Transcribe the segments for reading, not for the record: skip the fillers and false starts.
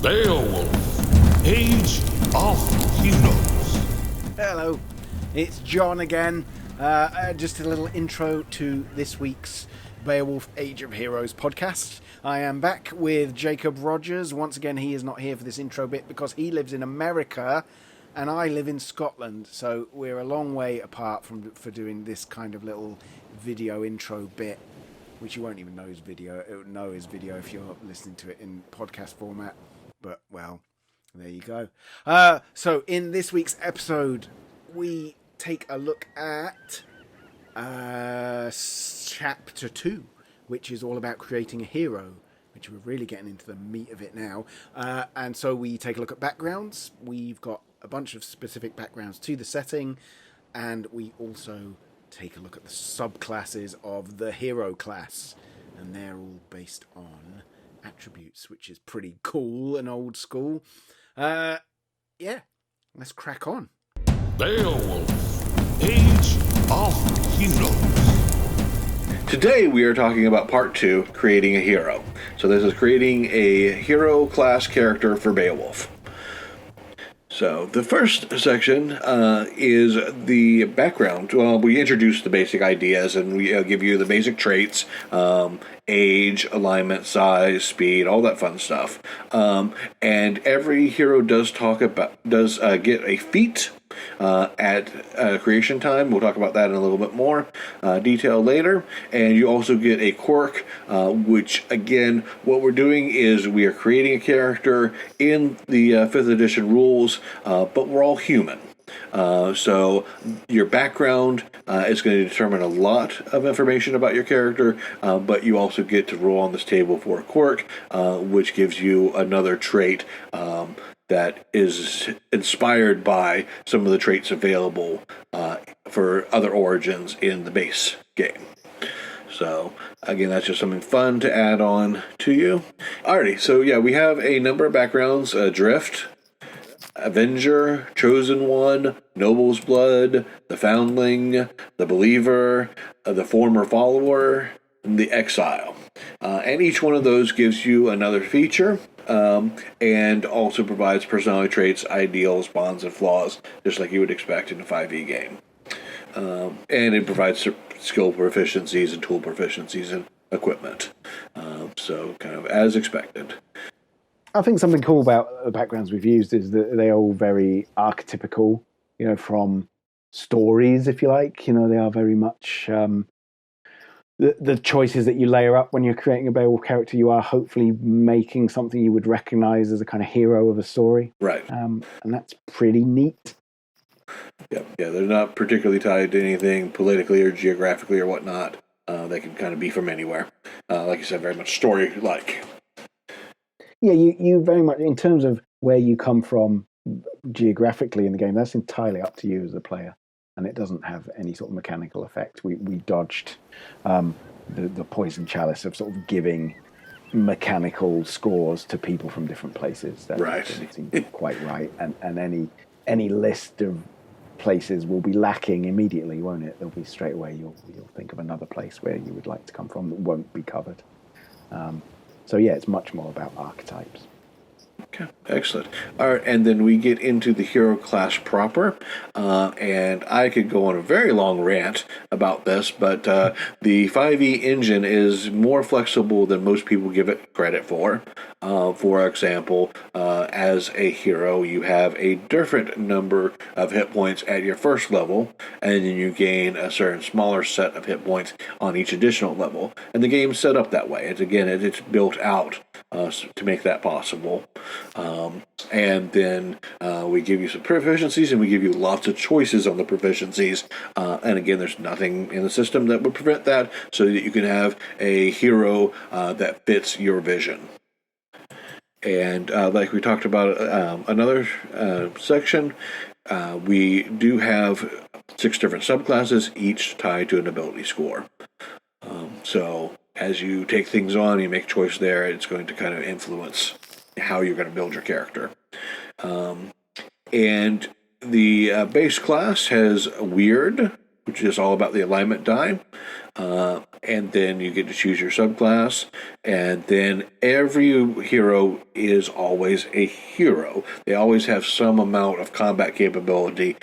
BEOWUlf, Age of Heroes. Hello, it's John again. Just a little intro to this week's BEOWUlf Age of Heroes podcast. I am back with Jacob Rodgers. Once again, he is not here for this intro bit because he lives in America and I live in Scotland. So we're a long way apart for doing this kind of little video intro bit, which you won't even know is video. It would know is video if you're listening to it in podcast format. But, well, there you go. So in this week's episode, we take a look at Chapter 2, which is all about creating a hero, which we're really getting into the meat of it now. And so we take a look at backgrounds. We've got a bunch of specific backgrounds to the setting, and we also take a look at the subclasses of the hero class, and they're all based on attributes, which is pretty cool and old school. Yeah, let's crack on. BEOWUlf, Age of Heroes. Today we are talking about part 2, creating a hero. So this is creating a hero class character for BEOWUlf. So the first section is the background. Well, we introduce the basic ideas and we give you the basic traits, age, alignment, size, speed, all that fun stuff. And every hero does get a feat at creation time. We'll talk about that in a little bit more detail later. And you also get a quirk, which again, what we're doing is we are creating a character in the 5th edition rules, but we're all human. So your background is going to determine a lot of information about your character, but you also get to roll on this table for a quirk, which gives you another trait that is inspired by some of the traits available for other origins in the base game. So, again, that's just something fun to add on to you. Alrighty, so yeah, we have a number of backgrounds. Drift, Avenger, Chosen One, Noble's Blood, the Foundling, the Believer, the Former Follower, and the Exile. And each one of those gives you another feature, and also provides personality traits, ideals, bonds, and flaws, just like you would expect in a 5e game. And it provides skill proficiencies and tool proficiencies and equipment. So kind of as expected. I think something cool about the backgrounds we've used is that they're all very archetypical, from stories, if you like. They are very much the choices that you layer up when you're creating a BEOWUlf character. You are hopefully making something you would recognize as a kind of hero of a story. Right. And that's pretty neat. Yeah, they're not particularly tied to anything politically or geographically or whatnot. They can kind of be from anywhere. Like you said, very much story-like. Yeah, you very much, in terms of where you come from geographically in the game, that's entirely up to you as the player, and it doesn't have any sort of mechanical effect. We dodged the poison chalice of sort of giving mechanical scores to people from different places. That doesn't seem quite right, and any list of places will be lacking immediately, won't it? There'll be straight away you'll think of another place where you would like to come from that won't be covered. So yeah, it's much more about archetypes. Okay, excellent. All right, and then we get into the hero class proper, and I could go on a very long rant about this, but the 5e engine is more flexible than most people give it credit for. For example, as a hero, you have a different number of hit points at your first level, and then you gain a certain smaller set of hit points on each additional level. And the game's set up that way. It's built out to make that possible. And then we give you some proficiencies, and we give you lots of choices on the proficiencies. And again, there's nothing in the system that would prevent that, so that you can have a hero that fits your vision. And like we talked about another section, we do have 6 different subclasses, each tied to an ability score. So as you take things on, you make choice there, it's going to kind of influence how you're going to build your character. And the base class has Weird, which is all about the alignment die. And then you get to choose your subclass. And then every hero is always a hero. They always have some amount of combat capability,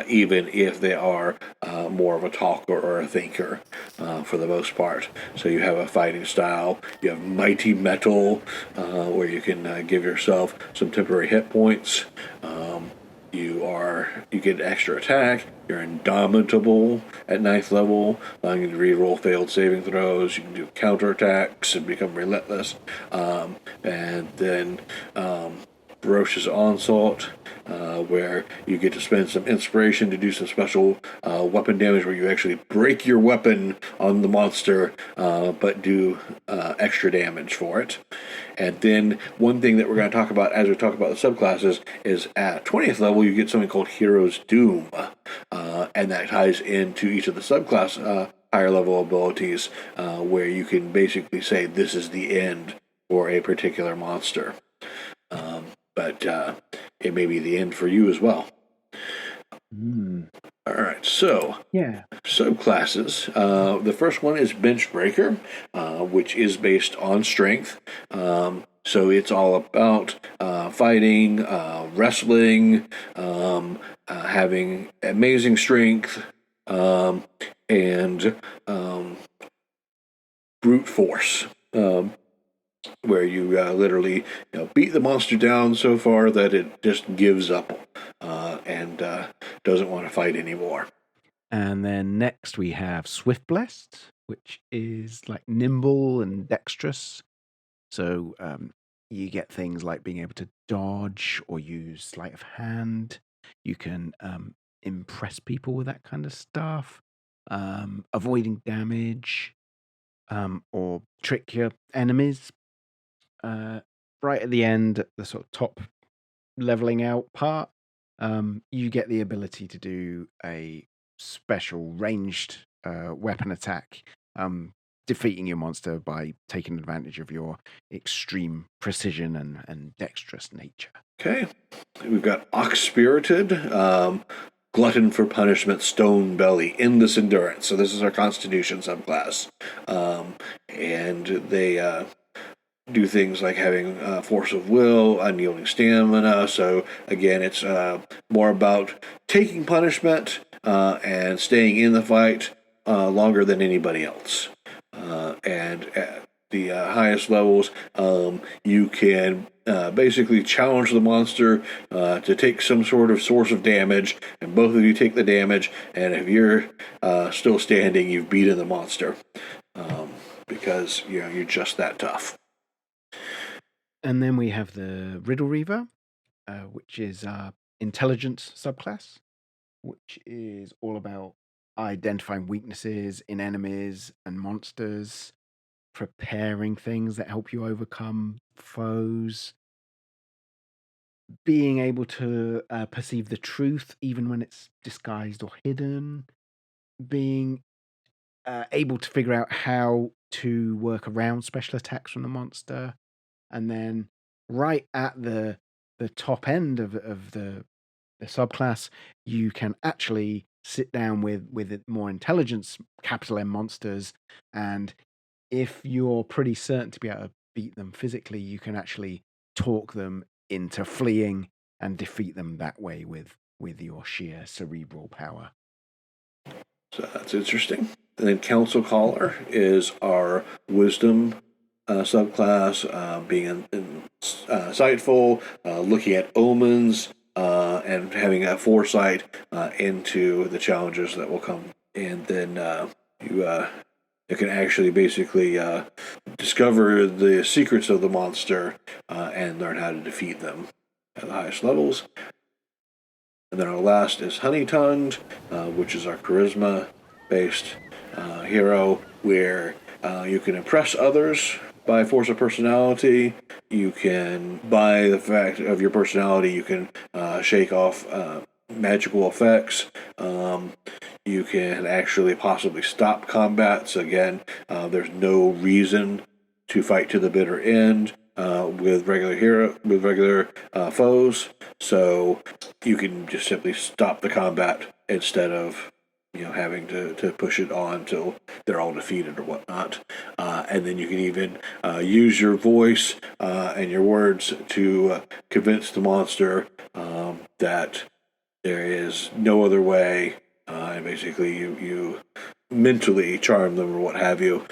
even if they are more of a talker or a thinker for the most part. So you have a fighting style. You have mighty metal, where you can give yourself some temporary hit points. You get extra attack. You're indomitable at 9th level, allowing you to reroll failed saving throws. You can do counterattacks and become relentless. And then Ferocious Onslaught, where you get to spend some inspiration to do some special weapon damage where you actually break your weapon on the monster, but do extra damage for it. And then one thing that we're going to talk about as we talk about the subclasses is at 20th level you get something called Hero's Doom, and that ties into each of the subclass higher level abilities, where you can basically say this is the end for a particular monster. But it may be the end for you as well. All right, so subclasses. The first one is Bench Breaker, which is based on strength. So it's all about fighting, wrestling, having amazing strength, and brute force. Where you literally beat the monster down so far that it just gives up and doesn't want to fight anymore. And then next we have Swift Blessed, which is like nimble and dexterous. So you get things like being able to dodge or use sleight of hand. You can impress people with that kind of stuff, avoiding damage, or trick your enemies. Right at the end, the sort of top leveling out part, you get the ability to do a special ranged weapon attack, defeating your monster by taking advantage of your extreme precision and dexterous nature. Okay, we've got Ox Spirited, Glutton for Punishment, Stone Belly, Endless Endurance. So this is our Constitution subclass, and they do things like having force of will, unyielding stamina. So again, it's more about taking punishment and staying in the fight longer than anybody else. And at the highest levels, you can basically challenge the monster to take some sort of source of damage, and both of you take the damage, and if you're still standing, you've beaten the monster, because you're just that tough. And then we have the Riddle Reaver, which is our intelligence subclass, which is all about identifying weaknesses in enemies and monsters, preparing things that help you overcome foes, being able to perceive the truth even when it's disguised or hidden, being able to figure out how to work around special attacks from the monster. And then right at the top end of the subclass, you can actually sit down with more intelligence, capital M monsters, and if you're pretty certain to be able to beat them physically, you can actually talk them into fleeing and defeat them that way with your sheer cerebral power. So that's interesting. And then Council Caller is our wisdom subclass, being insightful, looking at omens, and having a foresight into the challenges that will come. And then you can actually basically discover the secrets of the monster and learn how to defeat them at the highest levels. And then our last is Honey Tongued, which is our charisma-based hero, where you can impress others by force of personality. You can, by the fact of your personality, you can shake off magical effects. You can actually possibly stop combat. So again, there's no reason to fight to the bitter end with regular foes. So you can just simply stop the combat instead of having to push it on until they're all defeated or whatnot. And then you can even use your voice and your words to convince the monster that there is no other way. And basically, you mentally charm them or what have you,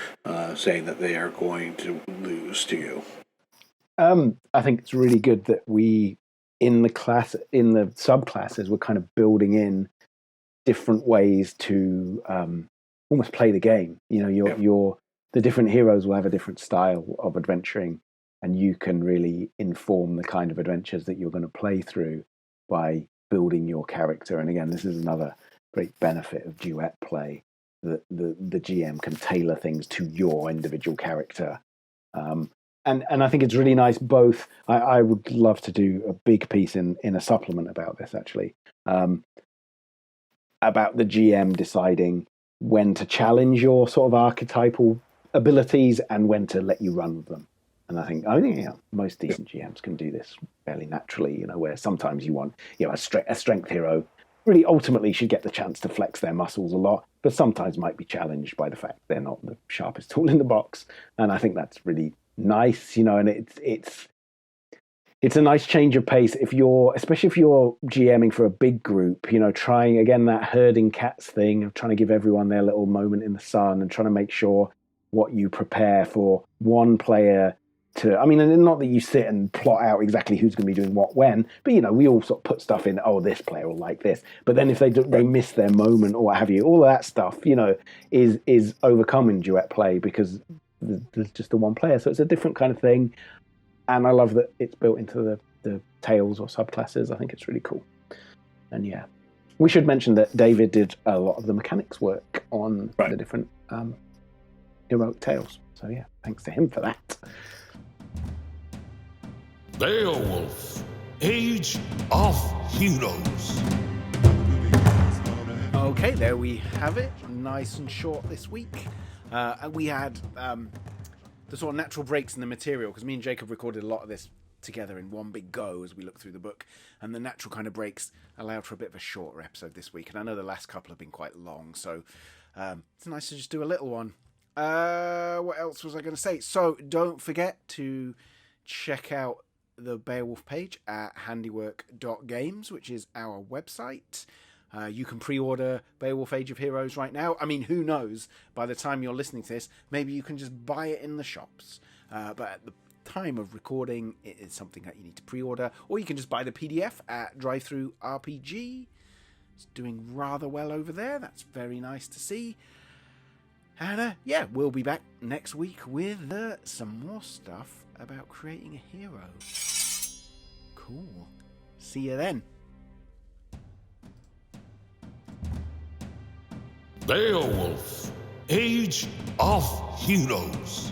saying that they are going to lose to you. I think it's really good that we, in the subclasses, we're kind of building in different ways to almost play the game. The different heroes will have a different style of adventuring, and you can really inform the kind of adventures that you're going to play through by building your character. And again, this is another great benefit of duet play, that the GM can tailor things to your individual character. And I think it's really nice. Both, I would love to do a big piece in a supplement about this, actually, about the GM deciding when to challenge your sort of archetypal abilities and when to let you run with them. And I think most decent GMs can do this fairly naturally. Where sometimes you want a strength hero really ultimately should get the chance to flex their muscles a lot, but sometimes might be challenged by the fact they're not the sharpest tool in the box. And I think that's really nice, and it's a nice change of pace especially if you're GMing for a big group, trying again that herding cats thing of trying to give everyone their little moment in the sun and trying to make sure what you prepare for one player to, and not that you sit and plot out exactly who's going to be doing what when, but we all sort of put stuff in, this player will like this, but then if they miss their moment or what have you, all of that stuff is overcome in duet play because there's just the one player, so it's a different kind of thing. And I love that it's built into the tales or subclasses. I think it's really cool. And yeah, we should mention that David did a lot of the mechanics work on the different heroic tales. So yeah, thanks to him for that. BEOWUlf, Age of Heroes. Okay, there we have it. Nice and short this week. We had the sort of natural breaks in the material, because me and Jacob recorded a lot of this together in one big go as we looked through the book, and the natural kind of breaks allowed for a bit of a shorter episode this week. And I know the last couple have been quite long, so it's nice to just do a little one. What else was I going to say? So don't forget to check out the BEOWUlf page at handiwork.games, which is our website. You can pre-order BEOWUlf Age of Heroes right now. Who knows? By the time you're listening to this, maybe you can just buy it in the shops. But at the time of recording, it is something that you need to pre-order. Or you can just buy the PDF at Drive-Thru RPG. It's doing rather well over there. That's very nice to see. And we'll be back next week with some more stuff about creating a hero. Cool. See you then. BEOWUlf, Age of Heroes.